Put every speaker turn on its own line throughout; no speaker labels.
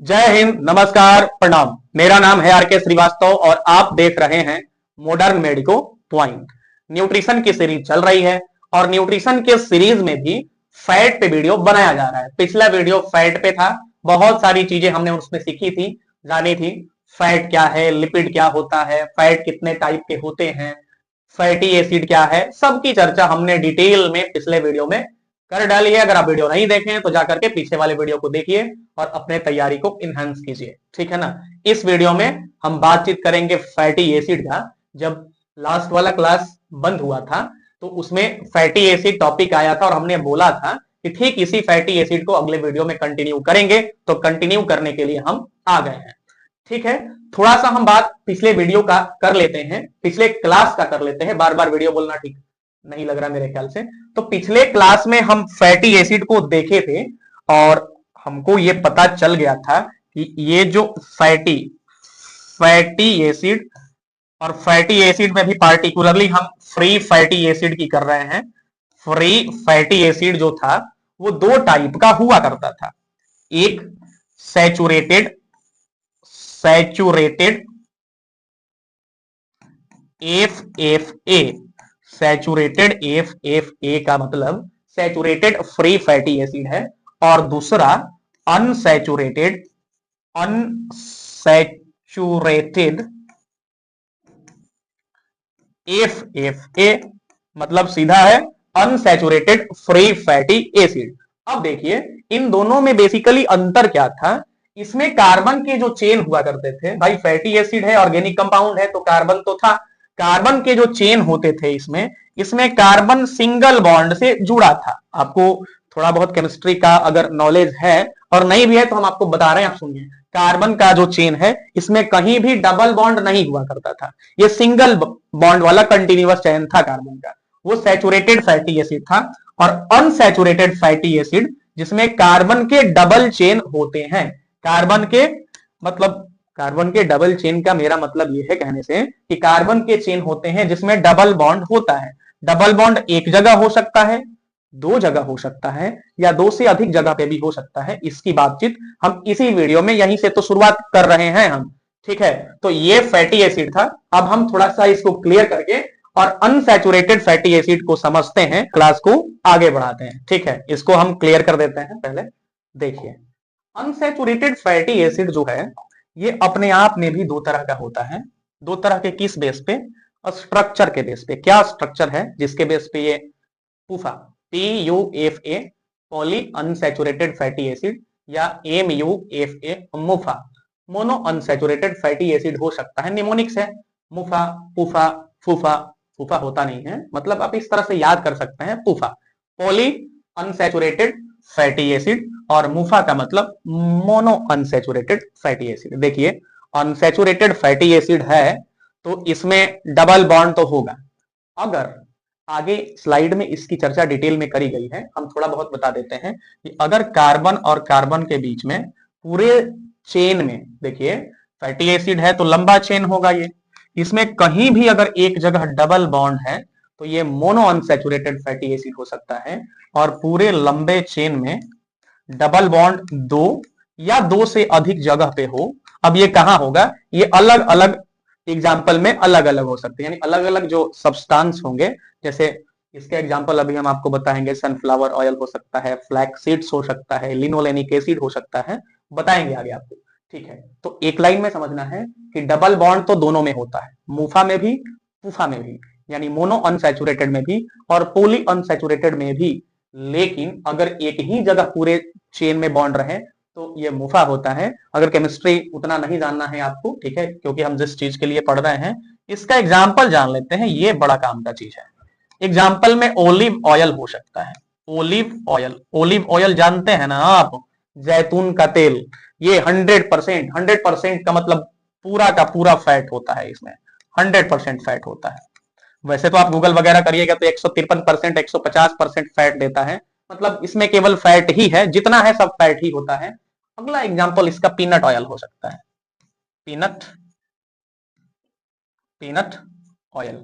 जय हिंद, नमस्कार, प्रणाम। मेरा नाम है आर के श्रीवास्तव और आप देख रहे हैं मॉडर्न मेडिको पॉइंट। न्यूट्रिशन की सीरीज चल रही है और न्यूट्रिशन के सीरीज में भी फैट पे वीडियो बनाया जा रहा है। पिछला वीडियो फैट पे था, बहुत सारी चीजें हमने उसमें सीखी थी, जानी थी। फैट क्या है, लिपिड क्या होता है, फैट कितने टाइप के होते हैं, फैटी एसिड क्या है, सबकी चर्चा हमने डिटेल में पिछले वीडियो में कर डाली है। अगर आप वीडियो नहीं देखें तो जाकर के पीछे वाले वीडियो को देखिए और अपने तैयारी को इनहेंस कीजिए, ठीक है ना। इस वीडियो में हम बातचीत करेंगे फैटी एसिड का। जब लास्ट वाला क्लास बंद हुआ था तो उसमें फैटी एसिड टॉपिक आया था और हमने बोला था कि ठीक इसी फैटी एसिड को अगले वीडियो में कंटिन्यू करेंगे, तो कंटिन्यू करने के लिए हम आ गए हैं, ठीक है। थोड़ा सा हम बात पिछले वीडियो का कर लेते हैं, पिछले क्लास का कर लेते हैं। बार बार वीडियो बोलना ठीक नहीं लग रहा मेरे ख्याल से। तो पिछले क्लास में हम फैटी एसिड को देखे थे और हमको ये पता चल गया था कि ये जो फैटी फैटी एसिड और फैटी एसिड में भी पार्टिकुलरली हम फ्री फैटी एसिड की कर रहे हैं। फ्री फैटी एसिड जो था वो दो टाइप का हुआ करता था। एक saturated saturated F F A, saturated F F A का मतलब सैचुरेटेड फ्री फैटी एसिड है, और दूसरा unsaturated unsaturated F F A, मतलब सीधा है अनसैचुरेटेड फ्री फैटी एसिड। अब देखिए इन दोनों में बेसिकली अंतर क्या था। इसमें कार्बन के जो चेन हुआ करते थे, भाई फैटी एसिड है, ऑर्गेनिक कंपाउंड है तो कार्बन तो था। कार्बन के जो चेन होते थे इसमें इसमें कार्बन सिंगल बॉन्ड से जुड़ा था। आपको थोड़ा बहुत केमिस्ट्री का अगर नॉलेज है और नहीं भी है तो हम आपको बता रहे हैं, आप सुनिए। कार्बन का जो चेन है इसमें कहीं भी डबल बॉन्ड नहीं हुआ करता था, ये सिंगल बॉन्ड वाला कंटिन्यूअस चेन था कार्बन का। वो सैचुरेटेड फैटी एसिड था। और अनसैचुरेटेड फैटी एसिड जिसमें कार्बन के डबल चेन होते हैं। कार्बन के मतलब कार्बन के डबल चेन का मेरा मतलब यह है कहने से कि कार्बन के चेन होते हैं जिसमें डबल बॉन्ड होता है। डबल बॉन्ड एक जगह हो सकता है, दो जगह हो सकता है, या दो से अधिक जगह पे भी हो सकता है। इसकी बातचीत हम इसी वीडियो में यहीं से तो शुरुआत कर रहे हैं हम, ठीक है। तो ये फैटी एसिड था। अब हम थोड़ा सा इसको क्लियर करके और अनसैचुरेटेड फैटी एसिड को समझते हैं, क्लास को आगे बढ़ाते हैं, ठीक है। इसको हम क्लियर कर देते हैं पहले। देखिए अनसैचुरेटेड फैटी एसिड जो है ये अपने आप में भी दो तरह का होता है। दो तरह के किस बेस पे? स्ट्रक्चर के बेस पे। क्या स्ट्रक्चर है जिसके बेस पे ये PUFA PUFA polyunsaturated fatty acid या MUFA MUFA monounsaturated fatty acid हो सकता है। निमोनिक्स है, मुफा पूफा फूफा। फूफा होता नहीं है, मतलब आप इस तरह से याद कर सकते हैं, पूफा पॉली अनसैचुरेटेड फैटी एसिड और मुफा का मतलब मोनो अनसैचुरेटेड फैटी एसिड। देखिए अनसैचुरेटेड फैटी एसिड है तो इसमें डबल बॉन्ड तो होगा। अगर आगे स्लाइड में इसकी चर्चा डिटेल में करी गई है, हम थोड़ा बहुत बता देते हैं कि अगर कार्बन और कार्बन के बीच में पूरे चेन में, देखिए फैटी एसिड है तो लंबा चेन होगा ये, इसमें कहीं भी अगर एक जगह डबल बॉन्ड है तो ये मोनो अनसैचुरेटेड फैटी एसिड हो सकता है। और पूरे लंबे चेन में डबल बॉन्ड दो या दो से अधिक जगह पे हो। अब ये कहां होगा? ये अलग अलग एग्जाम्पल में अलग अलग हो सकते हैं, यानी अलग अलग जो सब्सटेंस होंगे। जैसे इसके एग्जाम्पल अभी हम आपको बताएंगे, सनफ्लावर ऑयल हो सकता है, फ्लैक्स सीड्स हो सकता है, लिनोलेनिक एसिड हो सकता है, बताएंगे आगे आपको, ठीक है। तो एक लाइन में समझना है कि डबल बॉन्ड तो दोनों में होता है, मुफा में भी पूफा में भी, यानी मोनो अनसैचुरेटेड में भी और पोली अनसैचुरेटेड में भी। लेकिन अगर एक ही जगह पूरे चेन में बॉन्ड रहे तो ये मुफा होता है। अगर केमिस्ट्री उतना नहीं जानना है आपको, ठीक है, क्योंकि हम जिस चीज के लिए पढ़ रहे हैं इसका एग्जाम्पल जान लेते हैं, ये बड़ा काम का चीज है। एग्जाम्पल में ओलिव ऑयल हो सकता है। ओलिव ऑयल, ओलिव ऑयल जानते हैं ना आप, जैतून का तेल। ये 100% का मतलब पूरा का पूरा फैट होता है इसमें, 100% फैट होता है। वैसे तो आप गूगल वगैरह करिएगा तो 153% 150% फैट देता है, मतलब इसमें केवल फैट ही है, जितना है सब फैट ही होता है। अगला एग्जांपल इसका पीनट ऑयल हो सकता है। Peanut peanut oil.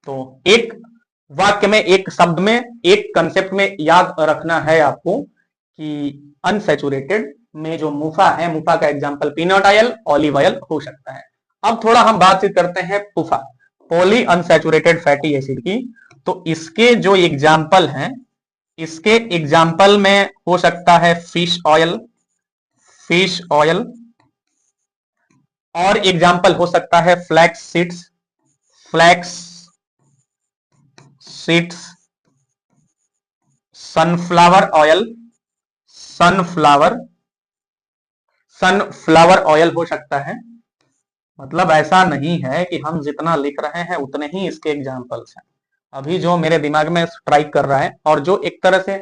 तो एक वाक्य में, एक शब्द में, एक कंसेप्ट में याद रखना है आपको कि अनसैचुरेटेड में जो मुफा है, मुफा का example peanut oil, olive oil हो सकता है। अब थोड़ा हम बातचीत करते हैं पुफा, पॉली अनसैचुरेटेड फैटी एसिड की। तो इसके जो एग्जाम्पल हैं, इसके एग्जाम्पल में हो सकता है फिश ऑयल, फिश ऑयल, और एग्जाम्पल हो सकता है flax seeds, flax seeds, sunflower oil, sunflower, sunflower oil हो सकता है। मतलब ऐसा नहीं है कि हम जितना लिख रहे हैं उतने ही इसके एग्जाम्पल्स हैं। अभी जो मेरे दिमाग में स्ट्राइक कर रहा है और जो एक तरह से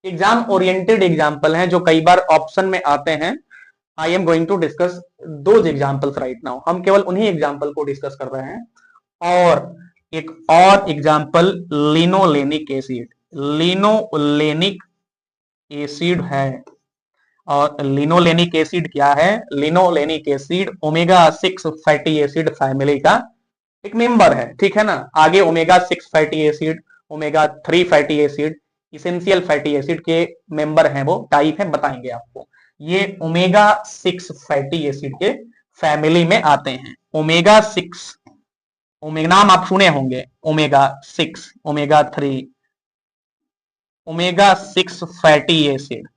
एग्जाम ओरिएंटेड एग्जाम्पल हैं, जो कई बार ऑप्शन में आते हैं, I am going to discuss those examples right now. हम केवल उन्हीं एग्जाम्पल को डिस्कस कर रहे हैं। और एक और example linolenic acid, linolenic acid है। और लिनोलेनिक एसिड क्या है? Linolenic acid omega 6 fatty acid family का एक मेंबर है, ठीक है ना। आगे omega 6 fatty acid, omega 3 fatty acid, essential fatty acid के मेंबर हैं, वो टाइप है, बताएंगे आपको। ये ओमेगा 6 फैटी एसिड के फैमिली में आते हैं। ओमेगा 6, ओमेगा नाम आप सुने होंगे, omega 6, omega 3, omega 6 fatty acid,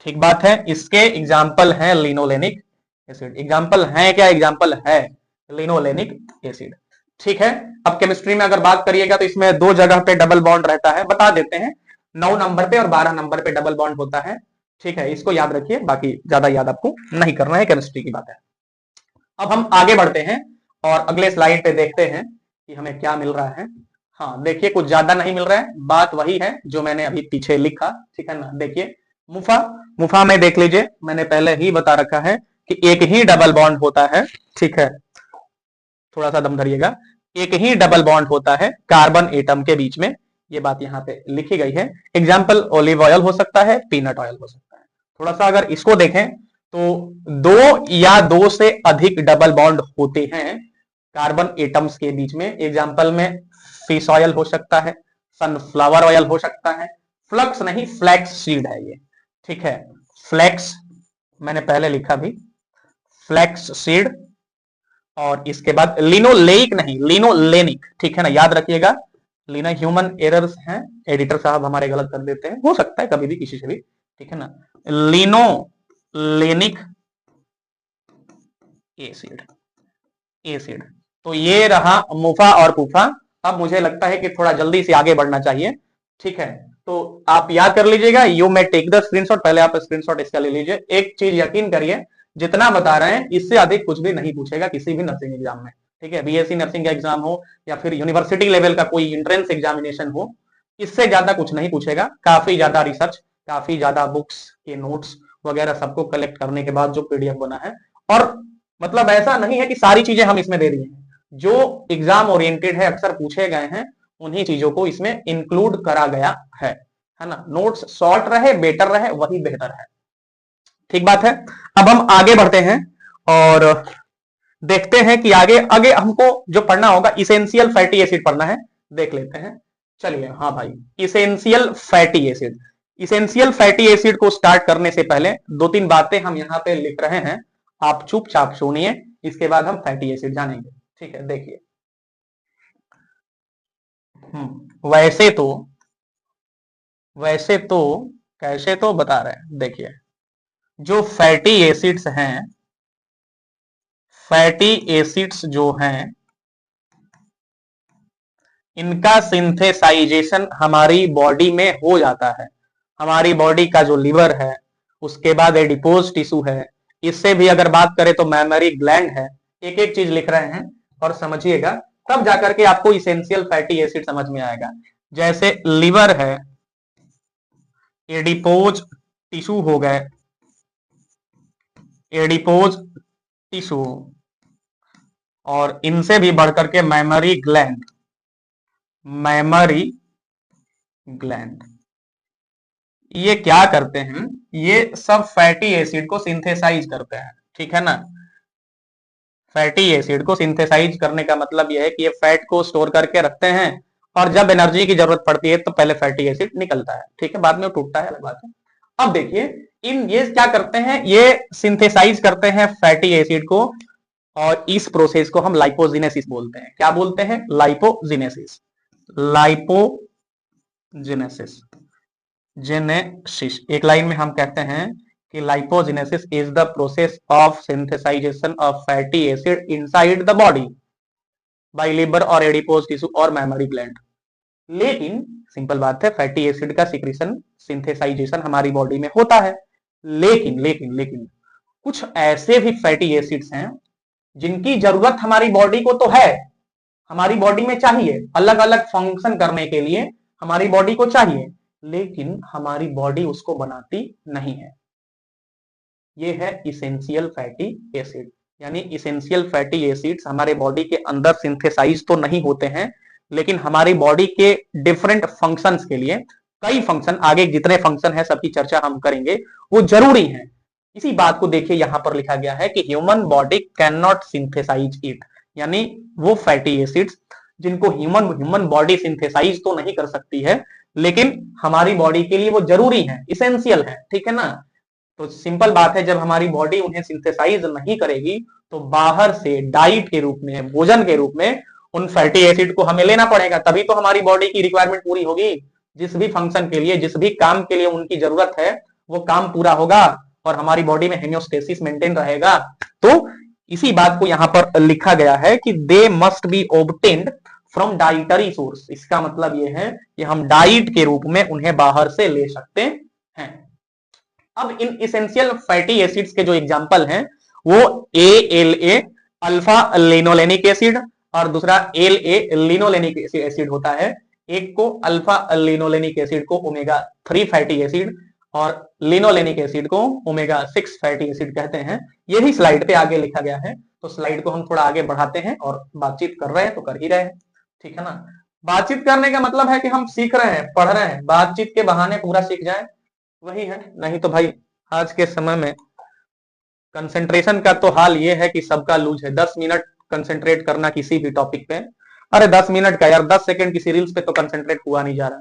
ठीक बात है। इसके एग्जाम्पल हैं लिनोलेनिक एसिड। एग्जाम्पल है क्या? एग्जाम्पल है लिनोलेनिक एसिड, ठीक है। अब केमिस्ट्री में अगर बात करिएगा तो इसमें दो जगह पे डबल बॉन्ड रहता है, बता देते हैं। 9 नंबर पे और 12 नंबर पे डबल बॉन्ड होता है, ठीक है। इसको याद रखिए, बाकी ज्यादा याद आपको नहीं करना है, केमिस्ट्री की बात है। अब हम आगे बढ़ते हैं और अगले स्लाइड पे देखते हैं कि हमें क्या मिल रहा है। हाँ देखिए, कुछ ज्यादा नहीं मिल रहा है, बात वही है जो मैंने अभी पीछे लिखा, ठीक है ना। देखिए मुफा, मुफा में देख लीजिए, मैंने पहले ही बता रखा है कि एक ही डबल बॉन्ड होता है, ठीक है। थोड़ा सा दम धरिएगा। एक ही डबल बॉन्ड होता है कार्बन एटम के बीच में, ये बात यहाँ पे लिखी गई है। एग्जाम्पल ऑलिव ऑयल हो सकता है, पीनट ऑयल हो सकता है। थोड़ा सा अगर इसको देखें तो दो या दो से अधिक डबल बॉन्ड होते हैं कार्बन एटम्स के बीच में। एग्जाम्पल में फिश ऑयल हो सकता है, सनफ्लावर ऑयल हो सकता है, फ्लक्स नहीं फ्लैक्स सीड है ये, ठीक है। फ्लैक्स मैंने पहले लिखा भी, फ्लैक्स सीड। और इसके बाद लिनोलेइक नहीं, लिनोलेनिक, ठीक है ना, याद रखिएगा। लिना ह्यूमन एरर्स हैं, एडिटर साहब हमारे गलत कर देते हैं, हो सकता है कभी भी किसी से भी, ठीक है ना। Linolenic acid, acid. तो ये रहा मुफा और पुफा। अब मुझे लगता है कि थोड़ा जल्दी से आगे बढ़ना चाहिए, ठीक है। तो आप याद कर लीजिएगा, you may take the screenshot, पहले आप स्क्रीनशॉट इसका ले लीजिए। एक चीज यकीन करिए, जितना बता रहे हैं इससे अधिक कुछ भी नहीं पूछेगा किसी भी नर्सिंग एग्जाम में, ठीक है। बीएससी नर्सिंग का एग्जाम हो या फिर यूनिवर्सिटी लेवल का कोई एंट्रेंस एग्जामिनेशन हो, इससे ज्यादा कुछ नहीं पूछेगा। काफी ज्यादा रिसर्च, काफी ज्यादा बुक्स के नोट्स वगैरह सबको कलेक्ट करने के बाद जो पीडीएफ बना है, और मतलब ऐसा नहीं है कि सारी चीजें हम इसमें दे दिए हैं, जो एग्जाम ओरिएंटेड है, अक्सर पूछे गए हैं, उन्हीं चीजों को इसमें इंक्लूड करा गया है ना। नोट्स शॉर्ट रहे, बेटर रहे, वही बेहतर है, ठीक बात है। अब हम आगे बढ़ते हैं और देखते हैं कि आगे आगे हमको जो पढ़ना होगा, इसेंशियल फैटी एसिड पढ़ना है, देख लेते हैं। चलिए, हाँ भाई, essential fatty acid. Essential fatty acid को स्टार्ट करने से पहले दो तीन बातें हम यहाँ पे लिख रहे हैं, आप चुपचाप सुनिए, इसके बाद हम फैटी एसिड जानेंगे, ठीक है। देखिए, वैसे तो कैसे तो बता रहे हैं। देखिए, जो फैटी एसिड्स हैं, फैटी एसिड्स जो हैं, इनका सिंथेसाइजेशन हमारी बॉडी में हो जाता है। हमारी बॉडी का जो लिवर है, उसके बाद एडिपोज टिश्यू है, इससे भी अगर बात करें तो मैमरी ग्लैंड है। एक एक चीज लिख रहे हैं और समझिएगा, तब जाकर के आपको इसेंशियल फैटी एसिड समझ में आएगा। जैसे लिवर है, एडिपोज टिश्यू हो गए, एडिपोज टिश्यू, और इनसे भी बढ़कर के मैमरी ग्लैंड, मैमरी ग्लैंड, ये क्या करते हैं? ये सब फैटी एसिड को सिंथेसाइज करते हैं, ठीक है ना। फैटी एसिड को सिंथेसाइज करने का मतलब यह है कि ये फैट को स्टोर करके रखते हैं, और जब एनर्जी की जरूरत पड़ती है तो पहले फैटी एसिड निकलता है, ठीक है, बाद में टूटता है, अलग बात है। अब देखिए ये क्या करते हैं, ये सिंथेसाइज करते हैं फैटी एसिड को, और इस प्रोसेस को हम लाइपोजिनेसिस बोलते हैं। क्या बोलते हैं? लाइपोजिनेसिस। लाइपोजिनेसिस, जेनेसिस, एक लाइन में हम कहते हैं कि lipogenesis is the process of synthesization of fatty acid inside the body by liver और एडिपोज टिश्यू और मेमोरी ग्लैंड। लेकिन सिंपल बात है, फैटी एसिड का सिक्रीशन, सिंथेसाइजेशन हमारी बॉडी में होता है, लेकिन लेकिन लेकिन कुछ ऐसे भी फैटी एसिड्स हैं जिनकी जरूरत हमारी बॉडी को तो है, हमारी बॉडी में चाहिए, अलग अलग फंक्शन करने के लिए हमारी बॉडी को चाहिए, लेकिन हमारी बॉडी उसको बनाती नहीं है। ये है इसेंशियल फैटी एसिड। यानी इसेंशियल फैटी एसिड्स हमारे बॉडी के अंदर सिंथेसाइज तो नहीं होते हैं, लेकिन हमारी बॉडी के डिफरेंट फंक्शंस के लिए, कई फंक्शन, आगे जितने फंक्शन है सबकी चर्चा हम करेंगे, वो जरूरी है। इसी बात को देखिए यहां पर लिखा गया है कि human body can not synthesise it, यानी वो फैटी एसिड्स जिनको ह्यूमन बॉडी सिंथेसाइज तो नहीं कर सकती है, लेकिन हमारी बॉडी के लिए वो जरूरी है, इसेंशियल है, ठीक है ना। तो सिंपल बात है, जब हमारी बॉडी उन्हें सिंथेसाइज नहीं करेगी तो बाहर से डाइट के रूप में, भोजन के रूप में उन फैटी एसिड को हमें लेना पड़ेगा, तभी तो हमारी बॉडी की रिक्वायरमेंट पूरी होगी। जिस भी फंक्शन के लिए, जिस भी काम के लिए उनकी जरूरत है, वो काम पूरा होगा और हमारी बॉडी में हेमियोस्टेसिस मेंटेन रहेगा। तो इसी बात को यहां पर लिखा गया है कि they must be obtained from dietary source. इसका मतलब यह है कि हम डाइट के रूप में उन्हें बाहर से ले सकते हैं। अब इन इसेंशियल फैटी एसिड्स के जो एग्जांपल हैं वो ALA, अल्फा लिनोलेनिक एसिड, और दूसरा LA, लिनोलेनिक एसिड होता है। एक को अल्फा लिनोलेनिक एसिड को ओमेगा 3 फैटी एसिड और लिनोलेनिक एसिड को ओमेगा 6 फैटी एसिड कहते हैं। यही स्लाइड पे आगे लिखा गया है, तो स्लाइड को हम थोड़ा आगे बढ़ाते हैं, और बातचीत कर रहे हैं तो कर ही रहे हैं, ठीक है ना। बातचीत करने का मतलब है कि हम सीख रहे हैं, पढ़ रहे हैं, बातचीत के बहाने पूरा सीख जाए वही है। नहीं तो भाई आज के समय में कंसंट्रेशन का तो हाल ये है कि सबका लूज है। 10 मिनट कंसंट्रेट करना किसी भी टॉपिक पे, अरे 10 मिनट का यार, 10 सेकंड किसी रील्स पे तो कंसंट्रेट हुआ नहीं जा रहा।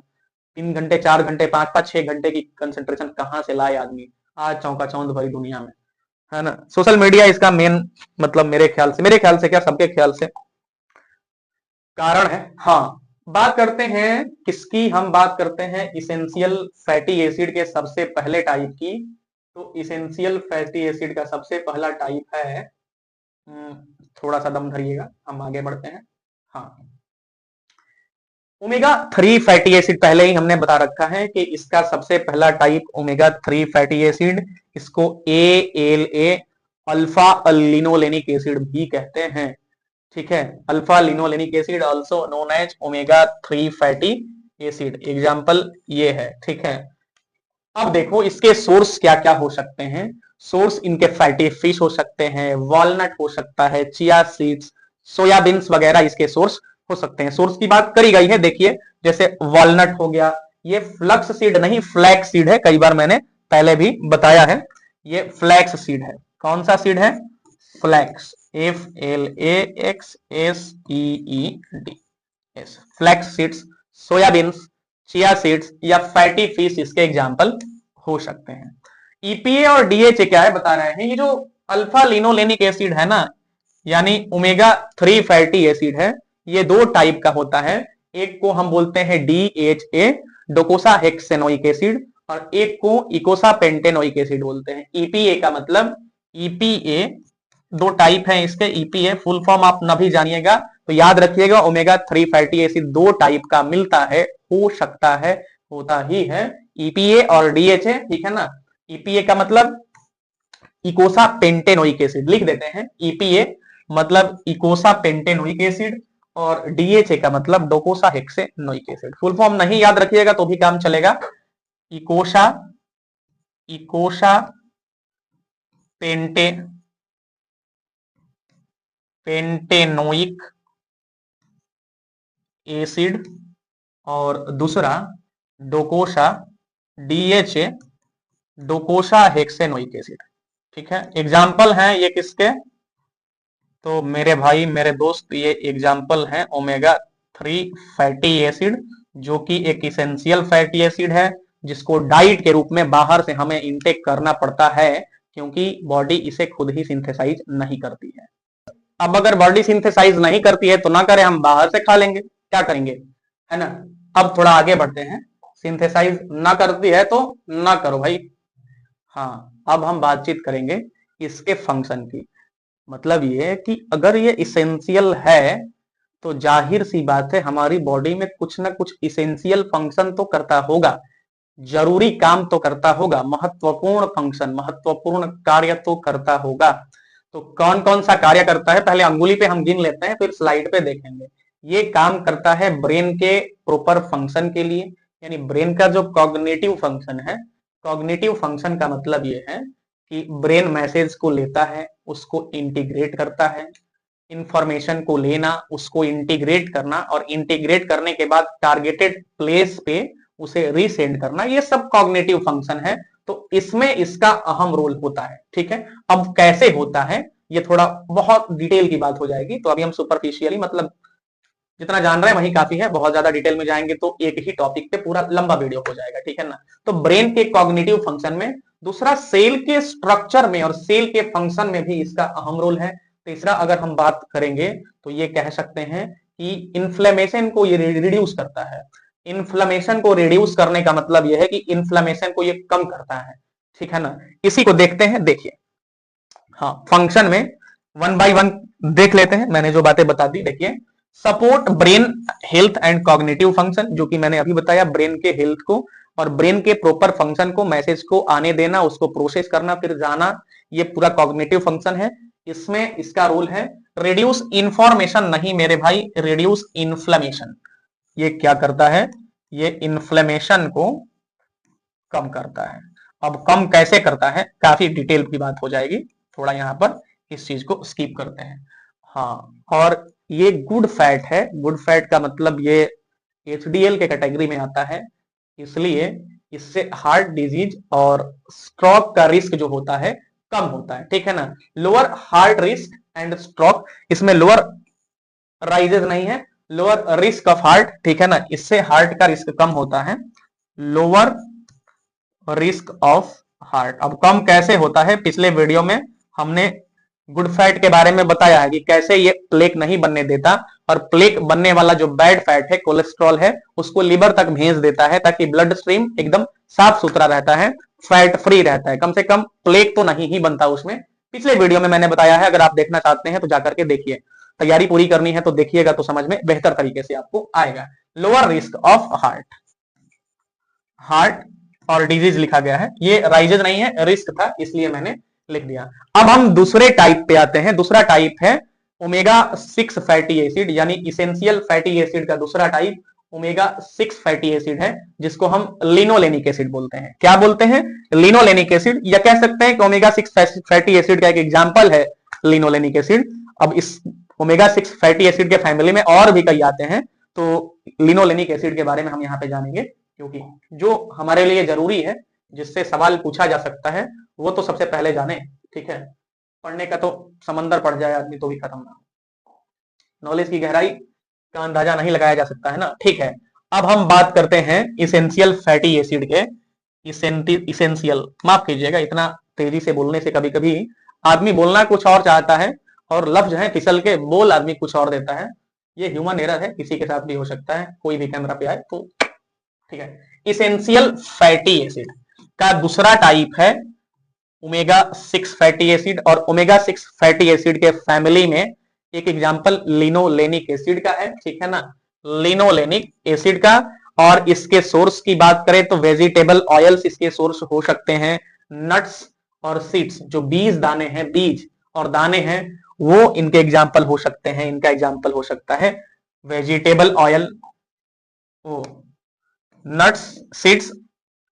3 घंटे 4 घंटे 5-5 6 घंटे की कंसंट्रेशन कहां से लाए आदमी आज चौंका चौंध भरी दुनिया में, है ना। सोशल मीडिया इसका मेन मतलब मेरे ख्याल से क्या सबके ख्याल से कारण है। हाँ, बात करते हैं किसकी, हम बात करते हैं इसेंशियल फैटी एसिड के सबसे पहले टाइप की। तो इसेंशियल फैटी एसिड का सबसे पहला टाइप है, थोड़ा सा दम धरिएगा, हम आगे बढ़ते हैं। हाँ, ओमेगा 3 फैटी एसिड पहले ही हमने बता रखा है कि इसका सबसे पहला टाइप ओमेगा 3 फैटी एसिड, इसको ALA, अल्फा लिनोलेनिक एसिड भी कहते हैं, ठीक है। Alpha linolenic acid also known as omega 3 fatty acid, example ये है, ठीक है। अब देखो इसके सोर्स क्या क्या हो सकते हैं। सोर्स इनके फैटी फिश हो सकते हैं, वॉलनट हो सकता है, चिया सीड्स, सोयाबीन्स वगैरह इसके सोर्स हो सकते हैं। सोर्स की बात करी गई है, देखिए जैसे वॉलनट हो गया, ये फ्लक्स सीड नहीं फ्लैक्स सीड है, कई बार मैंने पहले भी बताया है, ये फ्लैक्स सीड है। कौन सा सीड है? Flax, FLAXSEED, flax seeds, soybeans, chia seeds या फैटी फिश इसके एग्जाम्पल हो सकते हैं। EPA और DHA क्या है बता रहे हैं, ये जो अल्फा लिनोलेनिक एसिड है ना, यानी ओमेगा 3 फैटी एसिड है, ये दो टाइप का होता है। एक को हम बोलते हैं DHA, डोकोसा हेक्सेनोइक एसिड, और एक को इकोसा पेंटेनोइक एसिड बोलते हैं। EPA का मतलब, EPA दो टाइप हैं इसके। EPA फुल फॉर्म आप न भी जानिएगा तो याद रखिएगा, ओमेगा 3 फैटी एसिड दो टाइप का मिलता है, हो सकता है, होता ही है, EPA और DHA, ठीक है ना। EPA का मतलब इकोसा पेंटेनोइक एसिड, लिख देते हैं, EPA मतलब इकोसा पेंटेनोइक एसिड, और DHA का मतलब डोकोसा हेक्सेनोइक एसिड। फुल फॉर्म नहीं याद रखिएगा तो भी काम चलेगा। इकोसा पेंटेनोइक एसिड, और दूसरा डोकोसा DHA, डोकोसा हेक्सेनोइक एसिड, ठीक है। एग्जाम्पल हैं ये किसके, तो मेरे भाई मेरे दोस्त, ये एग्जाम्पल हैं ओमेगा 3 फैटी एसिड, जो कि एक इसेंशियल फैटी एसिड है, जिसको डाइट के रूप में बाहर से हमें इनटेक करना पड़ता है, क्योंकि बॉडी इसे खुद ही सिंथेसाइज नहीं करती है। अब अगर बॉडी सिंथेसाइज नहीं करती है तो ना करें, हम बाहर से खा लेंगे, क्या करेंगे, है ना। अब थोड़ा आगे बढ़ते हैं, सिंथेसाइज ना करती है तो ना करो भाई। हाँ, अब हम बातचीत करेंगे इसके फंक्शन की। मतलब ये कि अगर ये इसेंशियल है तो जाहिर सी बात है हमारी बॉडी में कुछ ना कुछ इसेंशियल फंक्शन तो करता होगा, जरूरी काम तो करता होगा, महत्वपूर्ण फंक्शन, महत्वपूर्ण कार्य तो करता होगा। तो कौन कौन सा कार्य करता है, पहले अंगुली पे हम गिन लेते हैं, फिर स्लाइड पे देखेंगे। ये काम करता है ब्रेन के प्रॉपर फंक्शन के लिए, यानी ब्रेन का जो कॉग्निटिव फंक्शन है। कॉग्निटिव फंक्शन का मतलब ये है कि ब्रेन मैसेज को लेता है, उसको इंटीग्रेट करता है, इंफॉर्मेशन को लेना, उसको इंटीग्रेट करना, और इंटीग्रेट करने के बाद टारगेटेड प्लेस पे उसे रीसेंड करना, ये सब कॉग्निटिव फंक्शन है। तो इसमें इसका अहम रोल होता है, ठीक है। अब कैसे होता है ये थोड़ा बहुत डिटेल की बात हो जाएगी, तो अभी हम सुपरफिशियली, मतलब जितना जान रहे हैं वही काफी है, बहुत ज्यादा डिटेल में जाएंगे तो एक ही टॉपिक पे पूरा लंबा वीडियो हो जाएगा, ठीक है ना। तो ब्रेन के कॉग्निटिव फंक्शन में, दूसरा सेल के स्ट्रक्चर में और सेल के फंक्शन में भी इसका अहम रोल है। तीसरा अगर हम बात करेंगे तो ये कह सकते हैं कि इन्फ्लेमेशन को ये रिड्यूस करता है। इन्फ्लेमेशन को रिड्यूस करने का मतलब यह है कि इन्फ्लेमेशन को ये कम करता है, ठीक है ना। इसी को देखते हैं, देखिए, हाँ, फंक्शन में वन बाय वन देख लेते हैं। मैंने जो बातें बता दी, देखिए, support brain health and cognitive function, जो कि मैंने अभी बताया, ब्रेन के हेल्थ को और ब्रेन के प्रॉपर फंक्शन को, मैसेज को आने देना, उसको प्रोसेस करना, फिर जाना, ये पूरा कॉग्निटिव फंक्शन है। इसमें इसका रोल है रिड्यूस इंफॉर्मेशन, नहीं मेरे भाई, रिड्यूस इन्फ्लेमेशन। ये क्या करता है, ये इन्फ्लेमेशन को कम करता है। अब कम कैसे करता है, काफी डिटेल की बात हो जाएगी, थोड़ा यहां पर इस चीज को स्किप करते हैं। हाँ, और ये गुड फैट है। गुड फैट का मतलब ये एचडीएल के कैटेगरी में आता है, इसलिए इससे हार्ट डिजीज और स्ट्रोक का रिस्क जो होता है कम होता है, ठीक है ना। Lower heart risk and stroke, इसमें लोअर राइजेस नहीं है, लोअर रिस्क ऑफ हार्ट, ठीक है ना, इससे हार्ट का रिस्क कम होता है, लोअर रिस्क ऑफ हार्ट। अब कम कैसे होता है, पिछले वीडियो में हमने गुड फैट के बारे में बताया है कि कैसे ये प्लेक नहीं बनने देता, और प्लेक बनने वाला जो बैड फैट है, कोलेस्ट्रॉल है, उसको लिवर तक भेज देता है, ताकि ब्लड स्ट्रीम एकदम साफ सुथरा रहता है, फैट फ्री रहता है, कम से कम प्लेक तो नहीं ही बनता उसमें। पिछले वीडियो में मैंने बताया है, अगर आप देखना चाहते हैं तो जाकर के देखिए, तैयारी पूरी करनी है तो देखिएगा, तो समझ में बेहतर तरीके से आपको आएगा। Lower risk of heart, heart और डिजीज लिखा गया है, ये राइजेज नहीं है, रिस्क था, इसलिए मैंने लिख दिया। अब हम दूसरे टाइप पे आते हैं। दूसरा टाइप है ओमेगा 6 फैटी एसिड, यानी इसेंशियल फैटी एसिड का दूसरा टाइप ओमेगा 6 फैटी एसिड है, जिसको हम लिनोलेनिक एसिड बोलते हैं। क्या बोलते हैं, लिनोलेनिक एसिड, या कह सकते हैं कि ओमेगा 6 फैटी एसिड का एक एग्जांपल है लिनोलेनिक एसिड। अब इस ओमेगा 6 फैटी एसिड के फैमिली में और भी कई आते हैं, तो लिनोलेनिक एसिड के बारे में हम यहाँ पे जानेंगे, क्योंकि जो हमारे लिए जरूरी है, जिससे सवाल पूछा जा सकता है, वो तो सबसे पहले जाने, ठीक है। पढ़ने का तो समंदर पड़ जाए आदमी तो भी खत्म ना हो, नॉलेज की गहराई का अंदाजा नहीं लगाया जा सकता है ना, ठीक है। अब हम बात करते हैं इसेंशियल फैटी एसिड के। इसेंशियल, माफ कीजिएगा, इतना तेजी से बोलने से कभी कभी आदमी बोलना कुछ और चाहता है और लफ्ज है फिसल के बोल आदमी कुछ और देता है। ये ह्यूमन एरर है, किसी के साथ भी हो सकता है, कोई भी कैमरा पे आए तो, ठीक है। इसेंशियल फैटी एसिड का दूसरा टाइप है ओमेगा 6 फैटी एसिड, और ओमेगा 6 फैटी एसिड के फैमिली में एक एग्जांपल लिनोलेनिक एसिड का है, ठीक है ना, लिनोलेनिक एसिड का। और इसके सोर्स की बात करें तो वेजिटेबल ऑयल्स इसके सोर्स हो सकते हैं, नट्स और सीड्स, जो बीज दाने हैं, बीज और दाने हैं, वो इनके एग्जाम्पल हो सकते हैं। इनका एग्जाम्पल हो सकता है वेजिटेबल ऑयल, नट्स, सीड्स।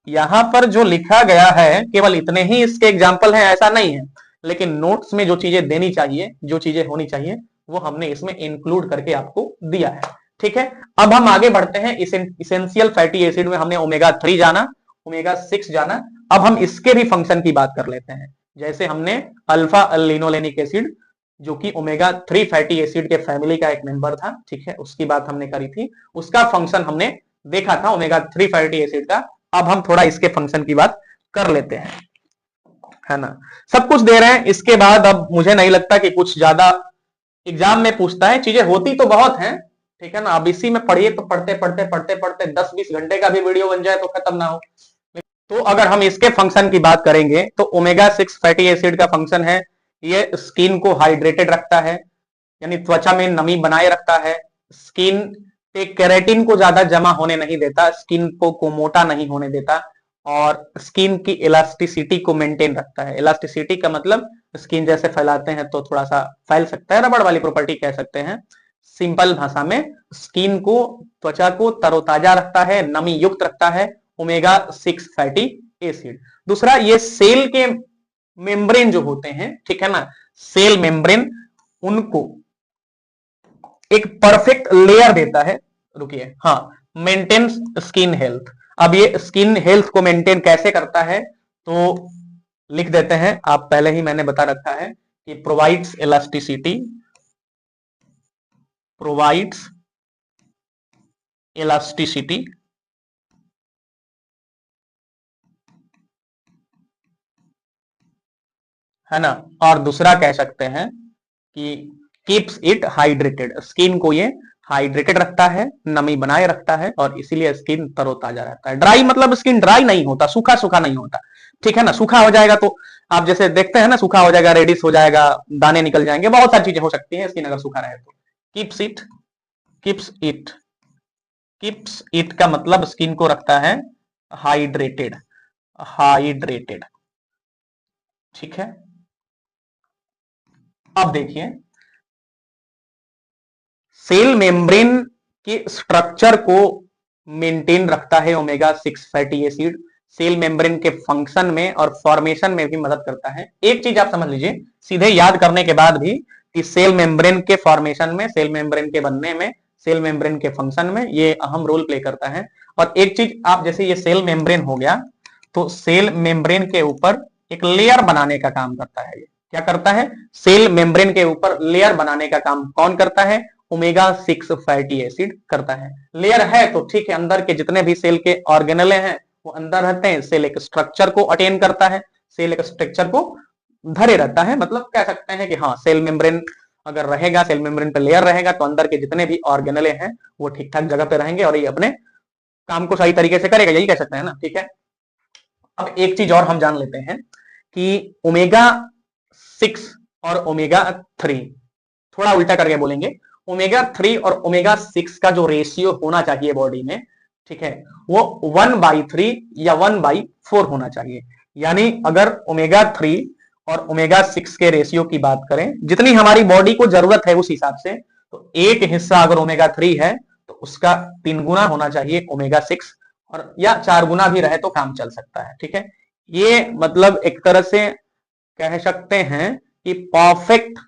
यहां पर जो लिखा गया है केवल इतने ही इसके एग्जाम्पल हैं ऐसा नहीं है, लेकिन नोट्स में जो चीजें देनी चाहिए, जो चीजें होनी चाहिए, वो हमने इसमें इंक्लूड करके आपको दिया है, ठीक है। अब हम आगे बढ़ते हैं। इसेंशियल फैटी एसिड में हमने ओमेगा 3 जाना, ओमेगा 6 जाना। अब हम इसके भी फंक्शन की बात कर लेते हैं। जैसे हमने अल्फा लिनोलेनिक एसिड, जो कि ओमेगा 3 फैटी एसिड के फैमिली का एक मेंबर था, ठीक है, उसकी बात हमने करी थी, उसका फंक्शन हमने देखा था ओमेगा 3 फैटी एसिड का। अब हम थोड़ा इसके फंक्शन की बात कर लेते हैं, है ना। सब कुछ दे रहे हैं, इसके बाद अब मुझे नहीं लगता कि कुछ ज्यादा एग्जाम में पूछता है, चीजें होती तो बहुत हैं, ठीक है ना। अब इसी में पढ़िए तो पढ़ते पढ़ते पढ़ते पढ़ते 10-20 घंटे का भी वीडियो बन जाए तो खत्म ना हो। तो अगर हम इसके फंक्शन की बात करेंगे तो ओमेगा 6 फैटी एसिड का फंक्शन है, ये स्किन को हाइड्रेटेड रखता है, यानी त्वचा में नमी बनाए रखता है, स्किन पे केराटिन को ज्यादा जमा होने नहीं देता, स्किन को मोटा नहीं होने देता, और स्किन की इलास्टिसिटी को मेंटेन रखता है। इलास्टिसिटी का मतलब स्किन जैसे फैलाते हैं तो थोड़ा सा फैल सकता है, रबड़ वाली प्रॉपर्टी कह सकते हैं सिंपल भाषा में। स्किन को, त्वचा को तरोताजा रखता है, नमी युक्त रखता है ओमेगा 6 फैटी एसिड। दूसरा, ये सेल के मेम्ब्रेन जो होते हैं, ठीक है ना, सेल मेम्ब्रेन उनको एक परफेक्ट लेयर देता है। रुकिए, हाँ, मेंटेन्स स्किन हेल्थ। अब ये स्किन हेल्थ को मेंटेन कैसे करता है, तो लिख देते हैं, आप पहले ही मैंने बता रखा है कि प्रोवाइड्स इलास्टिसिटी, प्रोवाइड्स इलास्टिसिटी, है ना। और दूसरा कह सकते हैं कि कीप्स इट हाइड्रेटेड, स्किन को ये हाइड्रेटेड रखता है, नमी बनाए रखता है, और इसीलिए स्किन तरोताजा रहता है। ड्राई मतलब स्किन ड्राई नहीं होता, सूखा सूखा नहीं होता, ठीक है ना। सूखा हो जाएगा तो आप जैसे देखते हैं ना, सूखा हो जाएगा, रेडिश हो जाएगा, दाने निकल जाएंगे, बहुत सारी चीजें हो सकती हैं स्किन अगर सूखा रहे तो। Keeps it, keeps it, keeps it का मतलब स्किन को रखता है हाइड्रेटेड, हाइड्रेटेड, ठीक है। अब देखिए, सेल मेम्ब्रेन के स्ट्रक्चर को मेंटेन रखता है omega 6 fatty acid, cell membrane के फंक्शन में और फॉर्मेशन में भी मदद करता है। एक चीज आप समझ लीजिए सीधे याद करने के बाद भी, कि सेल मेम्ब्रेन के फॉर्मेशन में, सेल मेम्ब्रेन के बनने में, सेल मेम्ब्रेन के फंक्शन में ये अहम रोल प्ले करता है। और एक चीज आप, जैसे ये सेल मेम्ब्रेन हो गया, तो सेल मेम्ब्रेन के ऊपर एक लेयर बनाने का काम करता है। ये क्या करता है, सेल मेम्ब्रेन के ऊपर लेयर बनाने का काम कौन करता है, ओमेगा 6 फैटी एसिड करता है। लेयर है तो ठीक है, अंदर के जितने भी सेल के ऑर्गेनेले हैं वो अंदर रहते हैं, सेल एक स्ट्रक्चर को अटेन करता है, सेल एक स्ट्रक्चर को धरे रहता है। मतलब कह सकते हैं कि हाँ, सेल मेम्ब्रेन अगर रहेगा, सेल मेम्ब्रेन पे लेयर रहेगा तो अंदर के जितने भी ऑर्गेनेले हैं वो ठीक ठाक जगह पे रहेंगे और ये अपने काम को सही तरीके से करेगा, यही कह सकते हैं ना, ठीक है। अब एक चीज और हम जान लेते हैं कि ओमेगा 6 और ओमेगा 3, थोड़ा उल्टा करके बोलेंगे, ओमेगा 3 और ओमेगा 6 का जो रेशियो होना चाहिए बॉडी में, ठीक है, वो 1/3 या 1/4 होना चाहिए। यानी अगर ओमेगा 3 और ओमेगा 6 के रेशियो की बात करें, जितनी हमारी बॉडी को जरूरत है उस हिसाब से, तो एक हिस्सा अगर ओमेगा 3 है तो उसका 3 गुना होना चाहिए ओमेगा 6, और या 4 गुना भी रहे तो काम चल सकता है, ठीक है। ये मतलब एक तरह से कह सकते हैं कि परफेक्ट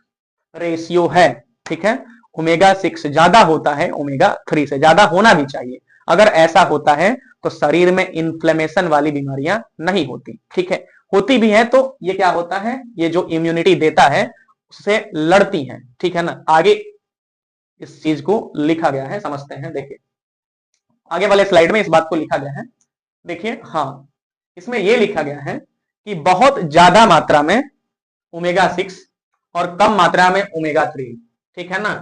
रेशियो है, ठीक है। ओमेगा 6 ज्यादा होता है ओमेगा 3 से, ज्यादा होना भी चाहिए। अगर ऐसा होता है तो शरीर में इन्फ्लेमेशन वाली बीमारियां नहीं होती, ठीक है। होती भी है तो ये क्या होता है, ये जो इम्यूनिटी देता है उससे लड़ती हैं, ठीक है ना। आगे इस चीज को लिखा गया है, समझते हैं। देखिए आगे वाले स्लाइड में इस बात को लिखा गया है, देखिए, हाँ, इसमें यह लिखा गया है कि बहुत ज्यादा मात्रा में ओमेगा 6 और कम मात्रा में ओमेगा 3, ठीक है ना।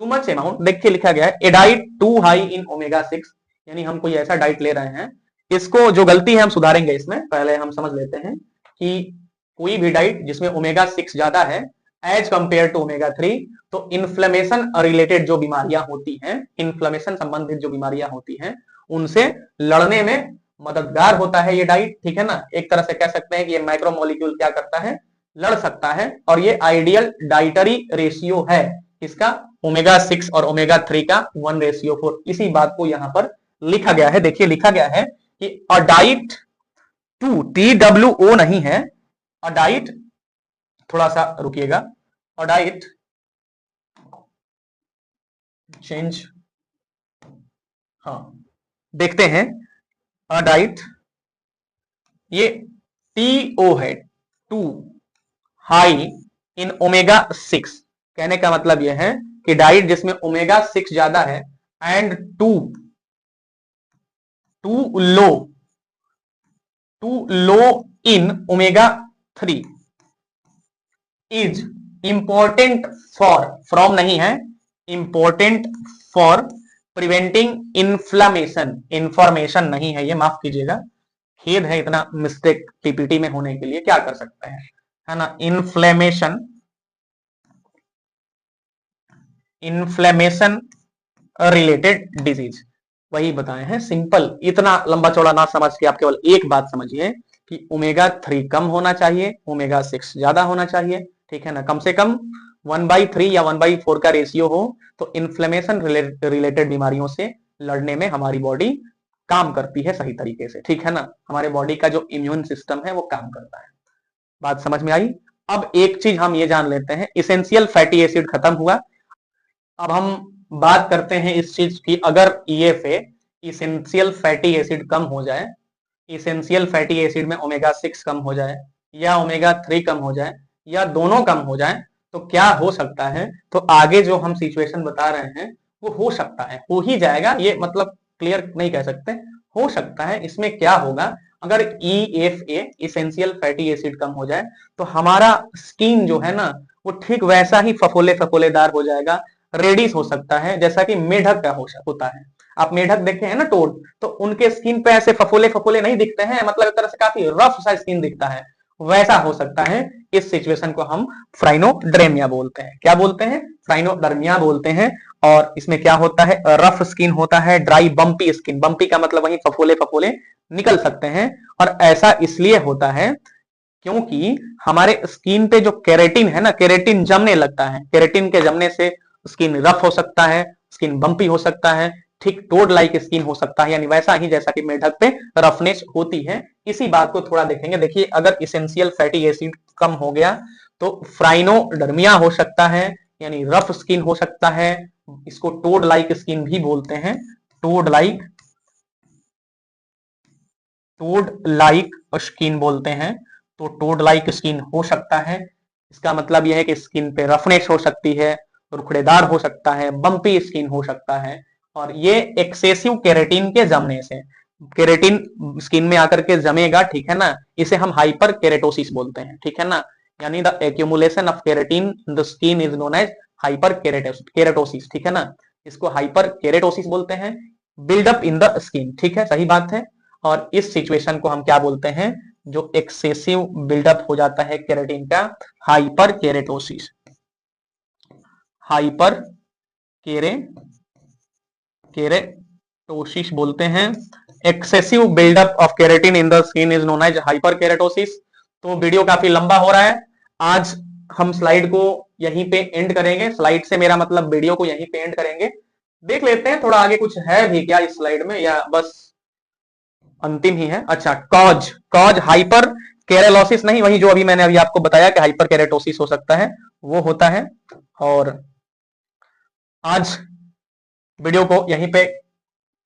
टू मच अमाउंट, देखिए लिखा गया है, a diet too high in omega 6, यानी हम कोई ऐसा डाइट ले रहे हैं, इसको जो गलती है हम सुधारेंगे। इसमें पहले हम समझ लेते हैं कि कोई भी डाइट जिसमें ओमेगा 6 ज्यादा है एज कंपेयर टू ओमेगा 3, तो इन्फ्लेमेशन रिलेटेड जो बीमारियां होती हैं, इन्फ्लेमेशन संबंधित जो बीमारियां होती हैं, उनसे लड़ने में मददगार होता है ये डाइट, ठीक है ना। एक तरह से कह सकते हैं कि ये माइक्रोमोलिक्यूल क्या करता है, लड़ सकता है, और ये आइडियल डाइटरी रेशियो है इसका, ओमेगा 6 और ओमेगा 3 का 1:4। इसी बात को यहां पर लिखा गया है। देखिए लिखा गया है कि अ डाइट टू, TWO नहीं है, अ डाइट, थोड़ा सा रुकिएगा, अ डाइट चेंज, हाँ, देखते हैं, अ डाइट, ये TO है, टू हाई इन ओमेगा 6, कहने का मतलब यह है कि डाइट जिसमें ओमेगा 6 ज्यादा है and to low to low in omega 3 is important for, from नहीं है, important for preventing inflammation, information नहीं है ये, माफ कीजिएगा, खेद है इतना मिस्टेक पीपीटी में होने के लिए। क्या कर सकते हैं, है ना, इन्फ्लेमेशन, इन्फ्लेमेशन रिलेटेड डिजीज, वही बताए हैं। सिंपल, इतना लंबा चौड़ा ना समझ के आप केवल एक बात समझिए कि ओमेगा 3 कम होना चाहिए, ओमेगा 6 ज्यादा होना चाहिए, ठीक है ना, कम से कम 1/3 या 1/4 का रेशियो हो, तो इन्फ्लेमेशन रिलेटेड बीमारियों से लड़ने में हमारी बॉडी काम करती है सही तरीके से, ठीक है ना, हमारे बॉडी का जो इम्यून सिस्टम है वो काम करता है। बात समझ में आई। अब एक चीज हम ये जान लेते हैं, इसेंशियल फैटी एसिड खत्म हुआ, अब हम बात करते हैं इस चीज की, अगर EFA, इसेंशियल फैटी एसिड कम हो जाए, इसेंशियल फैटी एसिड में ओमेगा 6 कम हो जाए या ओमेगा 3 कम हो जाए या दोनों कम हो जाए, तो क्या हो सकता है, तो आगे जो हम सिचुएशन बता रहे हैं वो हो सकता है, हो ही जाएगा, ये मतलब क्लियर नहीं कह सकते, हो सकता है। इसमें क्या होगा, अगर EFA, इसेंशियल फैटी एसिड कम हो जाए, तो हमारा स्किन जो है ना वो ठीक वैसा ही फफोले फफोलेदार हो जाएगा, रेडिश हो सकता है, जैसा कि मेढक का होता है। आप मेढक देखे हैं ना, टोड, तो उनके स्किन पे ऐसे फफोले फफोले नहीं दिखते हैं, मतलब एक तरह से काफी रफ सा स्किन दिखता है, वैसा हो सकता है। इस सिचुएशन को हम फ्राइनोडर्मिया बोलते हैं। क्या बोलते हैं, फ्राइनोडर्मिया बोलते हैं। और इसमें क्या होता है, रफ स्किन होता है, ड्राई बम्पी स्किन, बम्पी का मतलब वही फफोले फफोले निकल सकते हैं। और ऐसा इसलिए होता है क्योंकि हमारे स्किन पे जो केरेटिन है ना, केरेटिन जमने लगता है, केरेटिन के जमने से स्किन रफ हो सकता है, स्किन बम्पी हो सकता है, ठीक टोड लाइक स्किन हो सकता है, यानी वैसा ही जैसा कि मेढक पे रफनेस होती है। इसी बात को थोड़ा देखेंगे। देखिए, अगर इसेंशियल फैटी एसिड कम हो गया तो फ्राइनोडर्मिया हो सकता है, यानी रफ स्किन हो सकता है, इसको टोड लाइक स्किन भी बोलते हैं, टोड लाइक स्किन बोलते हैं, तो टोड लाइक स्किन हो सकता है। इसका मतलब यह है कि स्किन पे रफनेस हो सकती है, रुखड़ेदार हो सकता है, बम्पी स्किन हो सकता है, और ये एक्सेसिव केरेटिन के जमने से, केरेटिन स्किन में आकर के जमेगा, ठीक है ना, इसे हम हाइपर केरेटोसिस बोलते हैं, ठीक है ना, यानी the accumulation of keratin in the skin is known as hyperkeratosis, ठीक है ना, इसको हाइपर केरेटोसिस बोलते हैं, बिल्डअप इन द स्किन, ठीक है, सही बात है। और इस सिचुएशन को हम क्या बोलते हैं, जो एक्सेसिव बिल्डअप हो जाता है केरेटिन का, हाइपर केरेटोसिस, हाइपर केरेटोसिस बोलते हैं। Excessive buildup of keratin in the skin is known as hyperkeratosis. तो वीडियो काफी लंबा हो रहा है, आज हम स्लाइड को यहीं पे एंड करेंगे, स्लाइड से मेरा मतलब वीडियो को यहीं पे एंड करेंगे। देख लेते हैं थोड़ा आगे कुछ है भी क्या इस स्लाइड में, या बस अंतिम ही है। अच्छा, कॉज हाइपर केरेलोसिस नहीं, वही जो अभी मैंने अभी आपको बताया कि हाइपर केरेटोसिस हो सकता है, वो होता है। और आज वीडियो को यहीं पे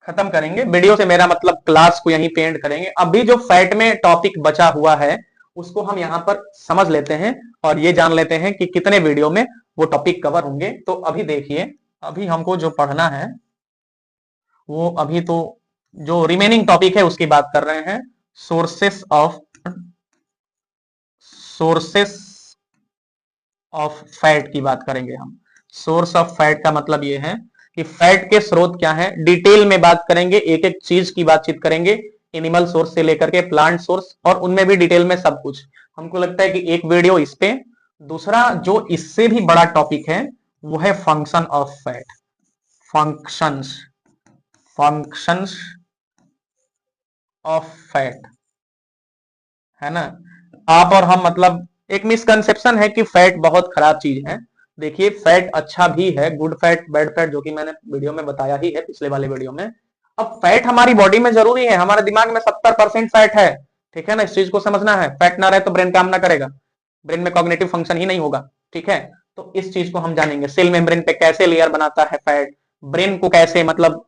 खत्म करेंगे, वीडियो से मेरा मतलब क्लास को यहीं पे एंड करेंगे। अभी जो फैट में टॉपिक बचा हुआ है उसको हम यहाँ पर समझ लेते हैं और ये जान लेते हैं कि कितने वीडियो में वो टॉपिक कवर होंगे। तो अभी देखिए, अभी हमको जो पढ़ना है वो अभी तो जो रिमेनिंग टॉपिक है उसकी बात कर रहे हैं, सोर्सेस ऑफ फैट की बात करेंगे हम। सोर्स ऑफ फैट का मतलब ये है कि फैट के स्रोत क्या है, डिटेल में बात करेंगे, एक एक चीज की बातचीत करेंगे, एनिमल सोर्स से लेकर के प्लांट सोर्स, और उनमें भी डिटेल में सब कुछ। हमको लगता है कि एक वीडियो इस पे, दूसरा जो इससे भी बड़ा टॉपिक है वो है function of fat, functions of fat, है ना। आप और हम मतलब एक मिसकंसेप्शन है कि फैट बहुत खराब चीज है। देखिए, फैट अच्छा भी है, गुड फैट बैड फैट, जो कि मैंने वीडियो में बताया ही है, पिछले वाले वीडियो में। अब फैट हमारी बॉडी में जरूरी है, हमारे दिमाग में 70% फैट है, ठीक है ना, इस चीज को समझना है। फैट ना रहे तो ब्रेन काम ना करेगा, ब्रेन में कॉग्निटिव फंक्शन ही नहीं होगा, ठीक है। तो इस चीज को हम जानेंगे, सेल मेम्ब्रेन पे कैसे लेयर बनाता है फैट, ब्रेन को कैसे मतलब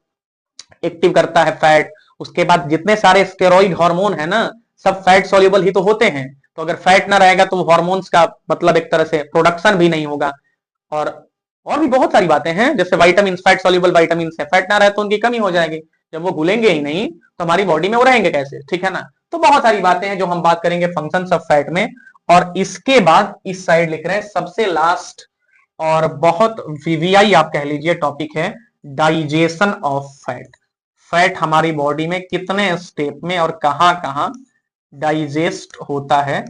एक्टिव करता है फैट, उसके बाद जितने सारे स्टेरॉइड हार्मोन है ना, सब फैट सॉल्युबल ही तो होते हैं। तो अगर फैट ना रहेगा तो हार्मोन्स का मतलब एक तरह से प्रोडक्शन भी नहीं होगा। और भी बहुत सारी बातें हैं, जैसे विटामिन, फैट सॉल्युबल विटामिन है, फैट ना रहे तो उनकी कमी हो जाएगी, जब वो घुलेंगे ही नहीं तो हमारी बॉडी में वो रहेंगे कैसे, ठीक है ना। तो बहुत सारी बातें हैं जो हम बात करेंगे फंक्शंस ऑफ फैट में। और इसके बाद इस साइड लिख रहे हैं सबसे लास्ट और बहुत वीवीआई आप कह लीजिए टॉपिक है, डाइजेशन ऑफ फैट। फैट हमारी बॉडी में कितने स्टेप में और कहां कहां डाइजेस्ट होता है,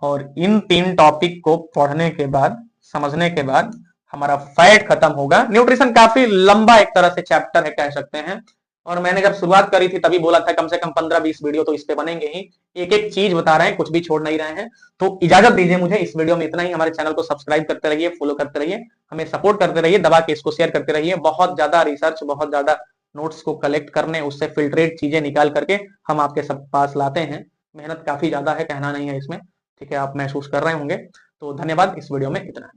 और इन 3 टॉपिक को पढ़ने के बाद, समझने के बाद हमारा फैट खत्म होगा। न्यूट्रिशन काफी लंबा एक तरह से चैप्टर है कह सकते हैं, और मैंने जब शुरुआत करी थी तभी बोला था कम से कम 15-20 वीडियो तो इस पे बनेंगे ही, एक एक चीज बता रहे हैं, कुछ भी छोड़ नहीं रहे हैं। तो इजाजत दीजिए मुझे इस वीडियो में इतना ही। हमारे चैनल को सब्सक्राइब करते रहिए, फॉलो करते रहिए, हमें सपोर्ट करते रहिए, दबा के इसको शेयर करते रहिए। बहुत ज्यादा रिसर्च, बहुत ज्यादा नोट्स को कलेक्ट करने, उससे फिल्ट्रेट चीजें निकाल करके हम आपके सब पास लाते हैं। मेहनत काफी ज्यादा है, कहना नहीं है इसमें, ठीक है, आप महसूस कर रहे होंगे। तो धन्यवाद, इस वीडियो में इतना है।